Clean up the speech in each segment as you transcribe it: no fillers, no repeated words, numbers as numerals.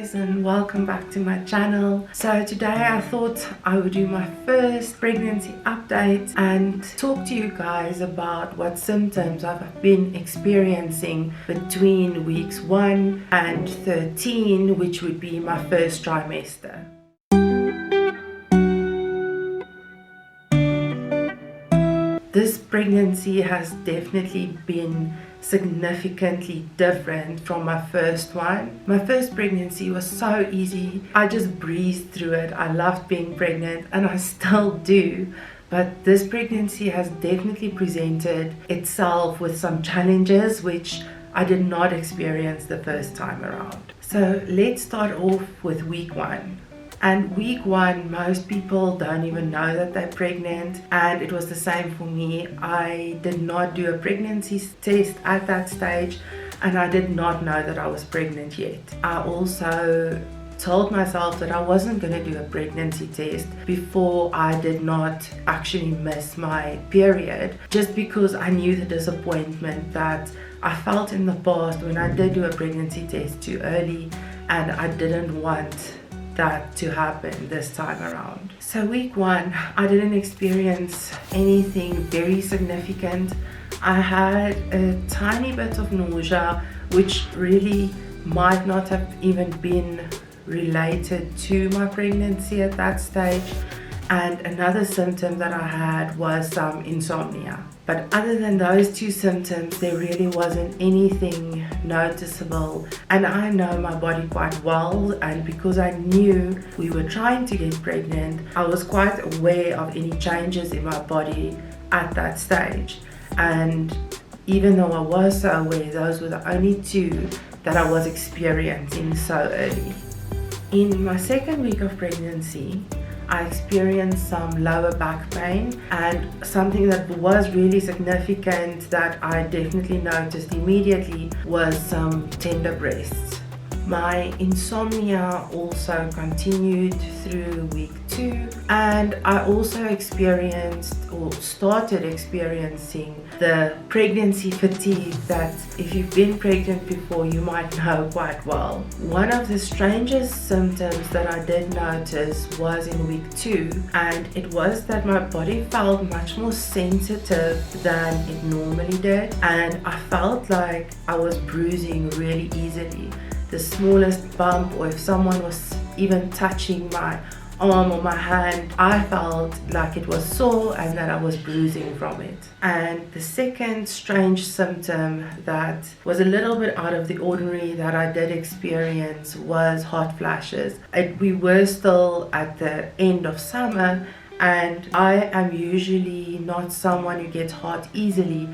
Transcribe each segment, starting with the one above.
guys, and welcome back to my channel. So today I thought I would do my first pregnancy update and talk to you guys about what symptoms I've been experiencing between weeks 1 and 13, which would be my first trimester. This pregnancy has definitely been significantly different from my first one. My first pregnancy was so easy. I just breezed through it. I loved being pregnant and I still do. But this pregnancy has definitely presented itself with some challenges which I did not experience the first time around. So let's start off with week 1. And week 1, most people don't even know that they're pregnant, and it was the same for me. I did not do a pregnancy test at that stage, and I did not know that I was pregnant yet. I also told myself that I wasn't going to do a pregnancy test before I did not actually miss my period, just because I knew the disappointment that I felt in the past when I did do a pregnancy test too early, and I didn't want that to happen this time around. So week 1, I didn't experience anything very significant. I had a tiny bit of nausea, which really might not have even been related to my pregnancy at that stage. And another symptom that I had was some insomnia. But other than those two symptoms, there really wasn't anything noticeable. And I know my body quite well, and because I knew we were trying to get pregnant, I was quite aware of any changes in my body at that stage. And even though I was so aware, those were the only two that I was experiencing so early. In my second week of pregnancy, I experienced some lower back pain, and something that was really significant that I definitely noticed immediately was some tender breasts. My insomnia also continued through week 2, and I also experienced or started experiencing the pregnancy fatigue that if you've been pregnant before you might know quite well. One of the strangest symptoms that I did notice was in week 2, and it was that my body felt much more sensitive than it normally did, and I felt like I was bruising really easily. The smallest bump, or if someone was even touching my arm or my hand, I felt like it was sore and that I was bruising from it. And the second strange symptom that was a little bit out of the ordinary that I did experience was hot flashes. We were still at the end of summer, and I am usually not someone who gets hot easily,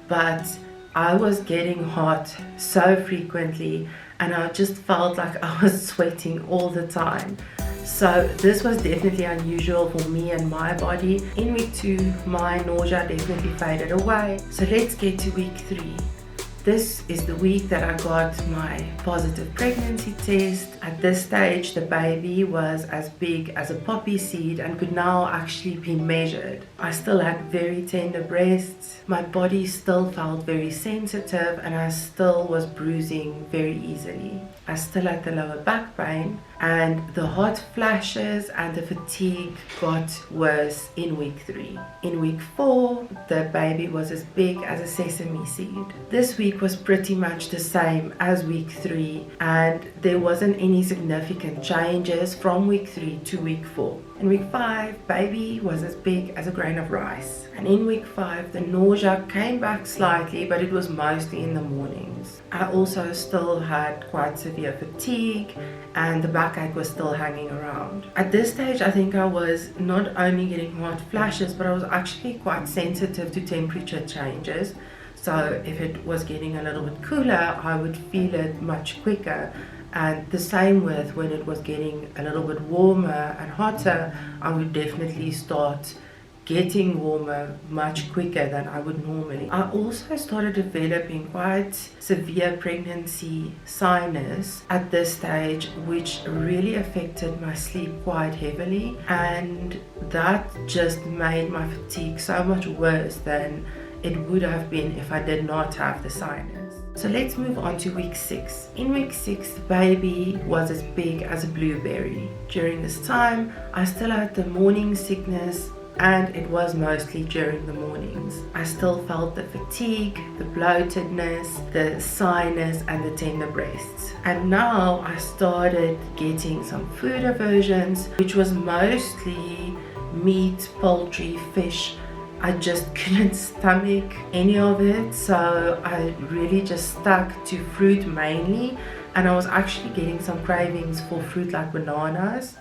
but I was getting hot so frequently, and I just felt like I was sweating all the time. So this was definitely unusual for me and my body. In week 2, my nausea definitely faded away. So let's get to week 3. This is the week that I got my positive pregnancy test. At this stage, the baby was as big as a poppy seed and could now actually be measured. I still had very tender breasts. My body still felt very sensitive, and I still was bruising very easily. I still had the lower back pain, and the hot flashes and the fatigue got worse in week 3. In week 4, the baby was as big as a sesame seed. This week was pretty much the same as week 3, and there wasn't any significant changes from week 3 to week 4. In week 5, baby was as big as a grain of rice. And in week 5, the nausea came back slightly, but it was mostly in the mornings. I also still had quite severe fatigue, and the backache was still hanging around. At this stage, I think I was not only getting hot flashes, but I was actually quite sensitive to temperature changes. So if it was getting a little bit cooler, I would feel it much quicker. And the same with when it was getting a little bit warmer and hotter, I would definitely start getting warmer much quicker than I would normally. I also started developing quite severe pregnancy sinus at this stage, which really affected my sleep quite heavily, and that just made my fatigue so much worse than it would have been if I did not have the sinus. So let's move on to week 6. In week 6, the baby was as big as a blueberry. During this time, I still had the morning sickness, and it was mostly during the mornings. I still felt the fatigue, the bloatedness, the sinus, and the tender breasts. And now I started getting some food aversions, which was mostly meat, poultry, fish. I just couldn't stomach any of it, so I really just stuck to fruit mainly, and I was actually getting some cravings for fruit like bananas.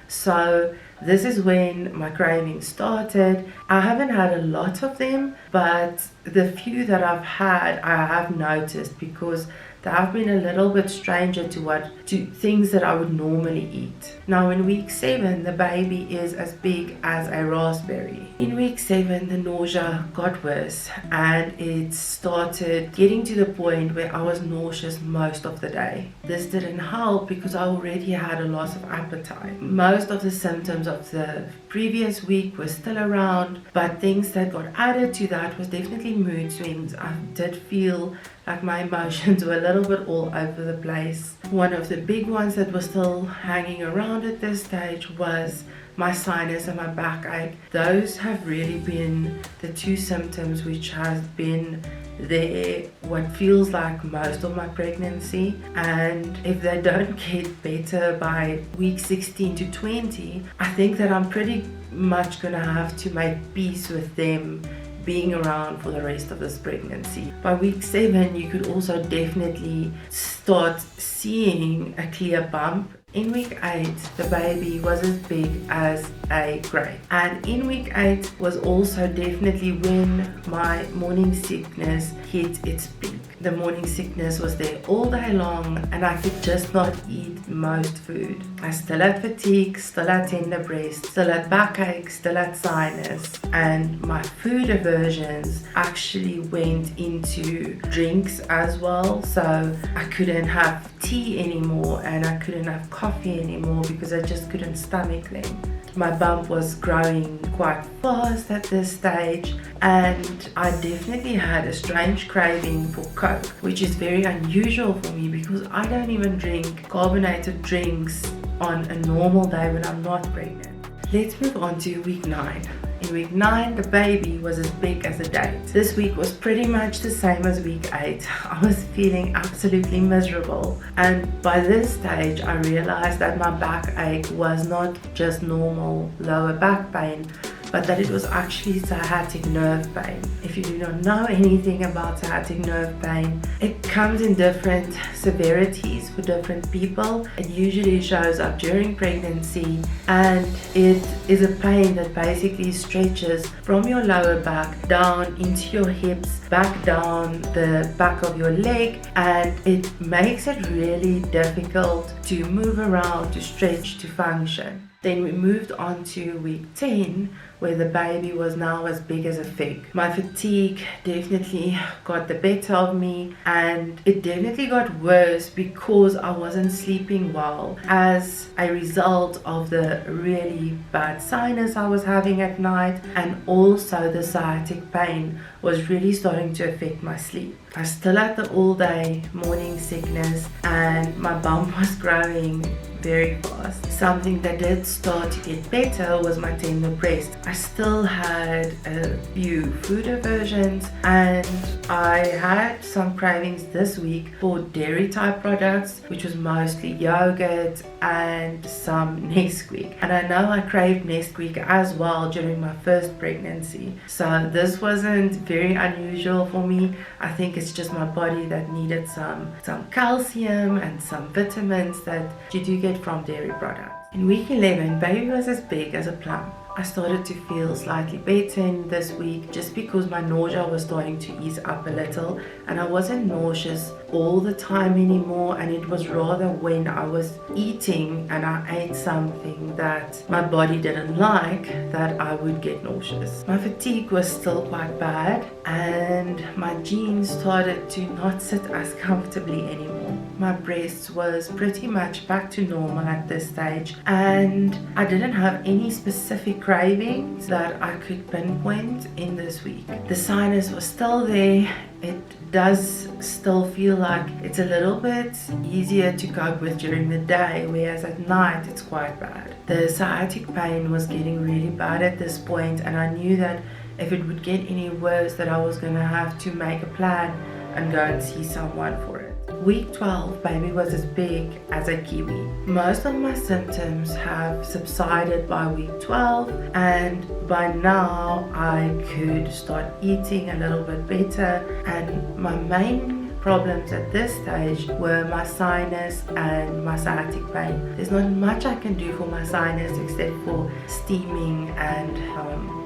So this is when my cravings started. I haven't had a lot of them, but the few that I've had, I have noticed because they have been a little bit stranger to things that I would normally eat. Now in week 7, the baby is as big as a raspberry. In week 7, the nausea got worse, and it started getting to the point where I was nauseous most of the day. This didn't help because I already had a loss of appetite. Most of the symptoms of the previous week were still around, but things that got added to that was definitely mood swings. I did feel like my emotions were a little bit all over the place. One of the big ones that was still hanging around at this stage was my sinus and my backache. Those have really been the two symptoms which has been there what feels like most of my pregnancy, and if they don't get better by week 16 to 20, I think that I'm pretty much gonna have to make peace with them being around for the rest of this pregnancy. By week 7, you could also definitely start seeing a clear bump. In week 8, the baby was as big as a grape. And in week 8 was also definitely when my morning sickness hit its peak. The morning sickness was there all day long, and I could just not eat most food. I still had fatigue, still had tender breast, still had backache, still had sinus, and my food aversions actually went into drinks as well. So I couldn't have tea anymore, and I couldn't have coffee anymore because I just couldn't stomach them. My bump was growing quite fast at this stage, and I definitely had a strange craving for Coke, which is very unusual for me because I don't even drink carbonated drinks on a normal day when I'm not pregnant. Let's move on to week 9. In week 9, the baby was as big as a date. This week was pretty much the same as week 8. I was feeling absolutely miserable, and by this stage I realized that my backache was not just normal lower back pain, but that it was actually sciatic nerve pain. If you do not know anything about sciatic nerve pain, it comes in different severities for different people. It usually shows up during pregnancy, and it is a pain that basically stretches from your lower back down into your hips, back down the back of your leg, and it makes it really difficult to move around, to stretch, to function. Then we moved on to week 10, where the baby was now as big as a fig. My fatigue definitely got the better of me, and it definitely got worse because I wasn't sleeping well as a result of the really bad sinus I was having at night, and also the sciatic pain was really starting to affect my sleep. I still had the all day morning sickness, and my bump was growing very fast. Something that did start to get better was my tender breast. I still had a few food aversions, and I had some cravings this week for dairy type products, which was mostly yogurt and some Nesquik. And I know I craved Nesquik as well during my first pregnancy, so this wasn't very unusual for me. I think it's just my body that needed some calcium and some vitamins that you do get from dairy products. In week 11, baby was as big as a plum. I started to feel slightly better in this week just because my nausea was starting to ease up a little, and I wasn't nauseous all the time anymore, and it was rather when I was eating and I ate something that my body didn't like that I would get nauseous. My fatigue was still quite bad, and my jeans started to not sit as comfortably anymore. my breasts was pretty much back to normal at this stage, and I didn't have any specific cravings that I could pinpoint in this week. The sinus was still there. It does still feel like it's a little bit easier to cope with during the day, whereas at night it's quite bad. The sciatic pain was getting really bad at this point, and I knew that if it would get any worse that I was going to have to make a plan and go and see someone for it. Week 12, baby was as big as a kiwi. Most of my symptoms have subsided by week 12, and by now I could start eating a little bit better, and my main problems at this stage were my sinus and my sciatic pain. There's not much I can do for my sinus except for steaming and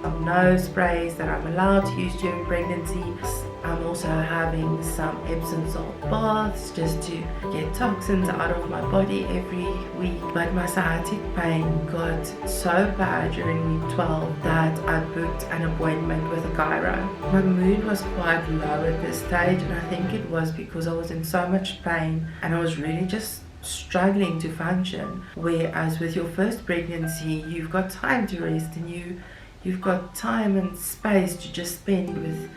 some nose sprays that I'm allowed to use during pregnancy. I'm also having some Epsom salt baths just to get toxins out of my body every week. But my sciatic pain got so bad during week 12 that I booked an appointment with a chiro. My mood was quite low at this stage, and I think it was because I was in so much pain and I was really just struggling to function. Whereas with your first pregnancy, you've got time to rest, and you've got time and space to just spend with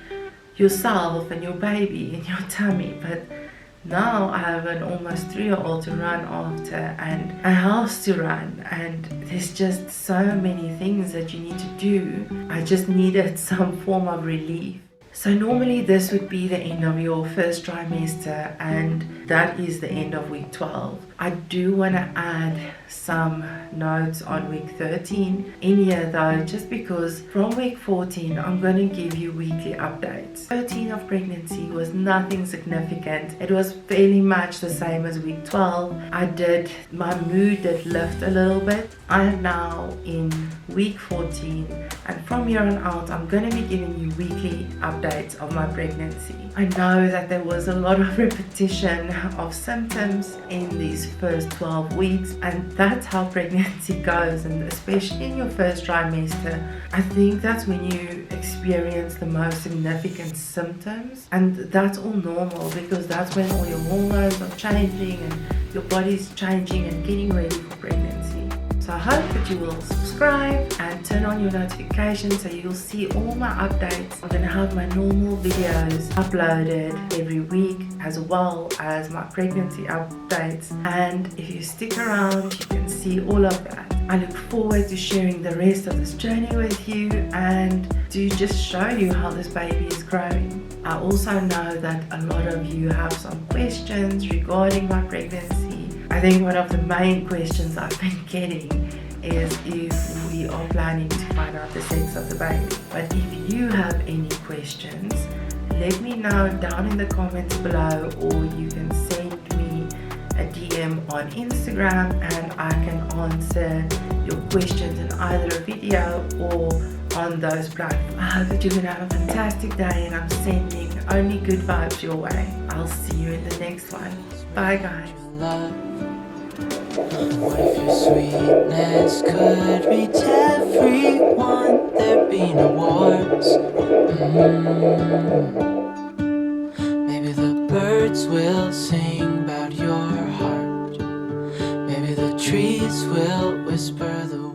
yourself and your baby in your tummy. But now I have an almost 3-year-old to run after and a house to run, and there's just so many things that you need to do. I just needed some form of relief. So normally this would be the end of your first trimester, and that is the end of week 12. I do want to add some notes on week 13 in here though, just because from week 14 I'm going to give you weekly updates. 13 of pregnancy was nothing significant. It was fairly much the same as week 12. My mood did lift a little bit. I am now in week 14, and from here on out I'm going to be giving you weekly updates of my pregnancy. I know that there was a lot of repetition of symptoms in these first 12 weeks, and that's how pregnancy goes, and especially in your first trimester, I think that's when you experience the most significant symptoms, and that's all normal because that's when all your hormones are changing and your body's changing and getting ready for pregnancy. So I hope that you will subscribe and turn on your notifications so you'll see all my updates. I'm going to have my normal videos uploaded every week, as well as my pregnancy updates. And if you stick around, you can see all of that. I look forward to sharing the rest of this journey with you and to just show you how this baby is growing. I also know that a lot of you have some questions regarding my pregnancy. I think one of the main questions I've been getting is if we are planning to find out the sex of the baby. But if you have any questions, let me know down in the comments below, or you can send me a DM on Instagram and I can answer your questions in either a video or on those platforms. I hope that you're going to have a fantastic day, and I'm sending only good vibes your way. I'll see you in the next one. Bye guys. What if your sweetness could reach everyone? There'd be no wars. Maybe the birds will sing about your heart. Maybe the trees will whisper the